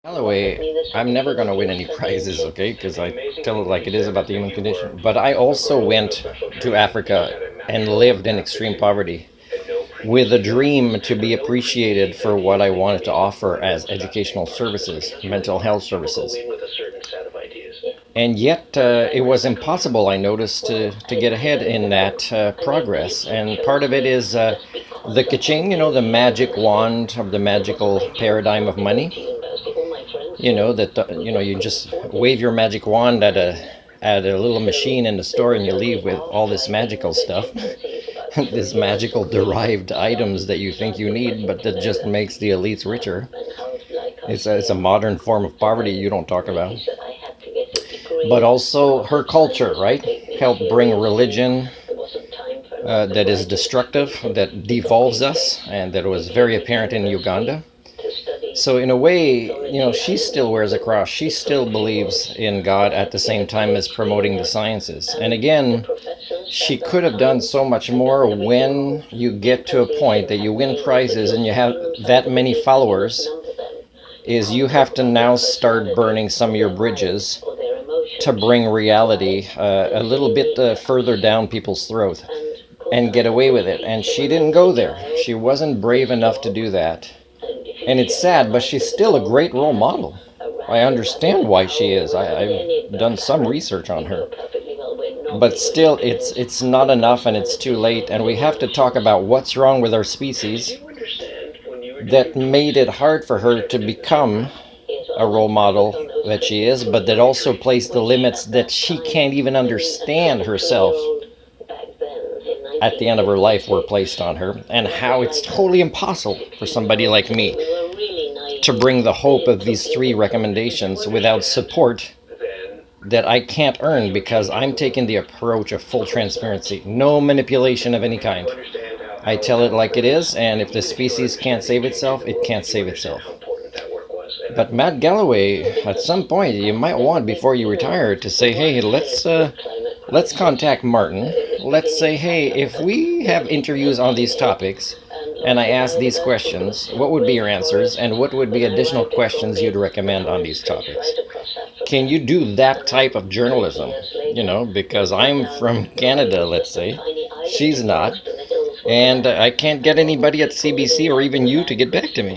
Galloway, I'm never going to win any prizes, okay? Because I tell it like it is about the human condition. But I also went to Africa and lived in extreme poverty with a dream to be appreciated for what I wanted to offer as educational services, mental health services. And yet, it was impossible, I noticed, to get ahead in that progress. And part of it is the kaching, the magic wand of the magical paradigm of money. You just wave your magic wand at a little machine in the store and you leave with all this magical stuff. This magical derived items that you think you need, but that just makes the elites richer. It's a modern form of poverty you don't talk about. But also her culture, right? Helped bring religion that is destructive, that devolves us, and that was very apparent in Uganda. So in a way, she still wears a cross. She still believes in God at the same time as promoting the sciences. And again, she could have done so much more. When you get to a point that you win prizes and you have that many followers, is you have to now start burning some of your bridges to bring reality a little bit further down people's throat and get away with it. And she didn't go there. She wasn't brave enough to do that. And it's sad, but she's still a great role model. I understand why she is. I've done some research on her. But still, it's not enough and it's too late. And we have to talk about what's wrong with our species that made it hard for her to become a role model that she is, but that also placed the limits that she can't even understand herself at the end of her life were placed on her, and how it's totally impossible for somebody like me to bring the hope of these three recommendations without support that I can't earn, because I'm taking the approach of full transparency, no manipulation of any kind. I tell it like it is, and if the species can't save itself, it can't save itself. But Matt Galloway, at some point, you might want before you retire to say, "Hey, let's contact Martin. Let's say, hey, if we have interviews on these topics, and I ask these questions, what would be your answers, and what would be additional questions you'd recommend on these topics?" Can you do that type of journalism? Because I'm from Canada, let's say. She's not. And I can't get anybody at CBC or even you to get back to me.